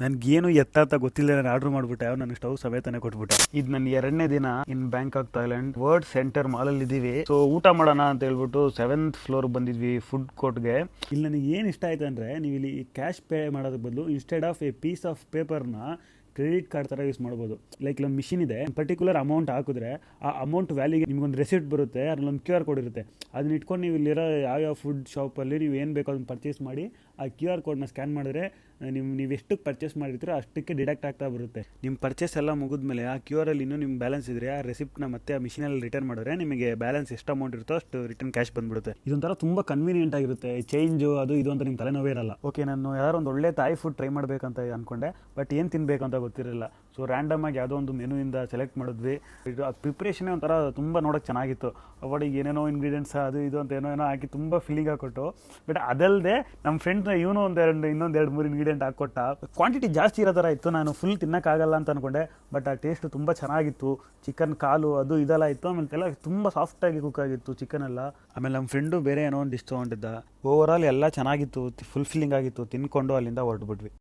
ನನ್ಗೇನು ಎತ್ತ ಅಂತ ಗೊತ್ತಿಲ್ಲ, ನಾನು ಆರ್ಡರ್ ಮಾಡ್ಬಿಟ್ಟೆ. ನನ್ನ ಸ್ಟವ್ ಸಮೇತನೇ ಕೊಟ್ಬಿಟ್ಟೆ. ಇದು ನನ್ನ 2ನೇ ದಿನ ಇನ್ ಬ್ಯಾಂಕಾಕ್ ಥೈಲ್ಯಾಂಡ್ ವರ್ಲ್ಡ್ ಸೆಂಟರ್ ಮಾಲಲ್ಲಿ ಇದೀವಿ. ಸೊ ಊಟ ಮಾಡೋಣ ಅಂತ ಹೇಳ್ಬಿಟ್ಟು 7th ಫ್ಲೋರ್ ಬಂದಿದ್ವಿ ಫುಡ್ ಕೋರ್ಟ್ಗೆ. ಇಲ್ಲಿ ನನಗೆ ಏನು ಇಷ್ಟ ಆಯ್ತು ಅಂದರೆ, ನೀವು ಇಲ್ಲಿ ಕ್ಯಾಶ್ ಪೇ ಮಾಡೋದ್ರ ಬದಲು instead of a piece of ಪೇಪರ್ನ ಕ್ರೆಡಿಟ್ ಕಾರ್ಡ್ ಥರ ಯೂಸ್ ಮಾಡ್ಬೋದು. ಲೈಕ್ ಒಂದು ಮಿಷಿನ್ ಇದೆ, ಪರ್ಟಿಕ್ಯುಲರ್ ಅಮೌಂಟ್ ಹಾಕಿದ್ರೆ ಆ ಅಮೌಂಟ್ ವ್ಯಾಲ್ಯೂಗೆ ನಿಮ್ಗೊಂದು ರೆಸಿಪ್ಟ್ ಬರುತ್ತೆ, ಅದ್ರಲ್ಲೊಂದು QR ಕೋಡ್ ಇರುತ್ತೆ. ಅದನ್ನ ಇಟ್ಕೊಂಡು ನೀವು ಇಲ್ಲಿರೋ ಯಾವ್ಯಾವ ಫುಡ್ ಶಾಪಲ್ಲಿ ನೀವು ಏನು ಬೇಕೋ ಅದನ್ನು ಪರ್ಚೇಸ್ ಮಾಡಿ ಆ QR ಕೋಡ್ನ ಸ್ಕ್ಯಾನ್ ಮಾಡಿದ್ರೆ ನೀವು ಎಷ್ಟಕ್ಕೆ ಪರ್ಚೇಸ್ ಮಾಡಿರ್ತೀರೋ ಅಷ್ಟಕ್ಕೆ ಡಿಡಕ್ಟ್ ಆಗ್ತಾ ಬರುತ್ತೆ. ನಿಮ್ಮ ಪರ್ಚೇಸ್ ಎಲ್ಲ ಮುಗಿದ್ಮೇಲೆ ಆ QR ಅಲ್ಲಿ ಇನ್ನೂ ನಿಮ್ಮ ಬ್ಯಾಲೆನ್ಸ್ ಇದ್ರೆ ಆ ರೆಸಿಪ್ಟ್ನ ಮತ್ತೆ ಆ ಮಿಷಿನಲ್ಲಿ ರಿಟರ್ನ್ ಮಾಡಿದ್ರೆ ನಿಮಗೆ ಬ್ಯಾಲೆನ್ಸ್ ಎಷ್ಟು ಅಮೌಂಟ್ ಇರುತ್ತೋ ಅಷ್ಟು ರಿಟರ್ನ್ ಕ್ಯಾಶ್ ಬಂದ್ಬಿಡುತ್ತೆ. ಇದೊಂಥರ ತುಂಬ ಕನ್ವೀನಿಯೆಂಟ್ ಆಗಿರುತ್ತೆ. ಚೇಂಜು ಅದು ಇದು ಅಂತ ನಿಮ್ಮ ತಲೆನೋವೇ ಇರಲ್ಲ. ಓಕೆ, ನಾನು ಯಾರೋ ಒಂದು ಒಳ್ಳೆ ತಾಯಿ ಫುಡ್ ಟ್ರೈ ಮಾಡಬೇಕಂತ ಅಂದ್ಕೊಂಡೆ, ಬಟ್ ಏನು ತಿನ್ನಬೇಕಂತ ಗೊತ್ತಿರಲಿಲ್ಲ. ಸೊ ರ್ಯಾಂಡಮ್ ಆಗಿ ಯಾವುದೋ ಒಂದು ಮೆನುವಿಂದ ಸೆಲೆಕ್ಟ್ ಮಾಡಿದ್ವಿ. ಇದು ಅದು ಪ್ರಿಪ್ರೇಷನೇ ಒಂಥರ ತುಂಬ ನೋಡೋಕ್ಕೆ ಚೆನ್ನಾಗಿತ್ತು. ಅವಡಿಗೆ ಏನೇನೋ ಇಂಗ್ರೀಡಿಯೆಂಟ್ಸ್ ಅದು ಇದು ಅಂತ ಏನೋ ಹಾಕಿ ತುಂಬ ಫೀಲಿಂಗ್ ಹಾಕೊಟ್ಟು. ಬಟ್ ಅದಲ್ಲದೆ ನಮ್ಮ ಫ್ರೆಂಡ್ನ ಇವನು ಇನ್ನೊಂದು 2-3 ಇಂಗ್ರೀಡಿಯೆಂಟ್ ಹಾಕ್ಕೊಟ್ಟ. ಕ್ವಾಂಟಿಟಿ ಜಾಸ್ತಿ ಇರೋ ಥರ ಇತ್ತು. ನಾನು ಫುಲ್ ತಿನ್ನೋಕ್ಕಾಗಲ್ಲ ಅಂತ ಅಂದ್ಕೊಂಡೆ, ಬಟ್ ಆ ಟೇಸ್ಟ್ ತುಂಬ ಚೆನ್ನಾಗಿತ್ತು. ಚಿಕನ್ ಕಾಲು ಅದು ಇದೆಲ್ಲ ಇತ್ತು. ಆಮೇಲೆ ಎಲ್ಲ ತುಂಬ ಸಾಫ್ಟಾಗಿ ಕುಕ್ ಆಗಿತ್ತು ಚಿಕನ್ ಎಲ್ಲ. ಆಮೇಲೆ ನಮ್ಮ ಫ್ರೆಂಡು ಬೇರೆ ಏನೋ ಒಂದು ಡಿಶ್ ತೊಗೊಂಡಿದ್ದ. ಓವರಾಲ್ ಎಲ್ಲ ಚೆನ್ನಾಗಿತ್ತು, ಫುಲ್ ಫೀಲಿಂಗ್ ಆಗಿತ್ತು. ತಿನ್ಕೊಂಡು ಅಲ್ಲಿಂದ ಹೊರಟ್ಬಿಟ್ವಿ.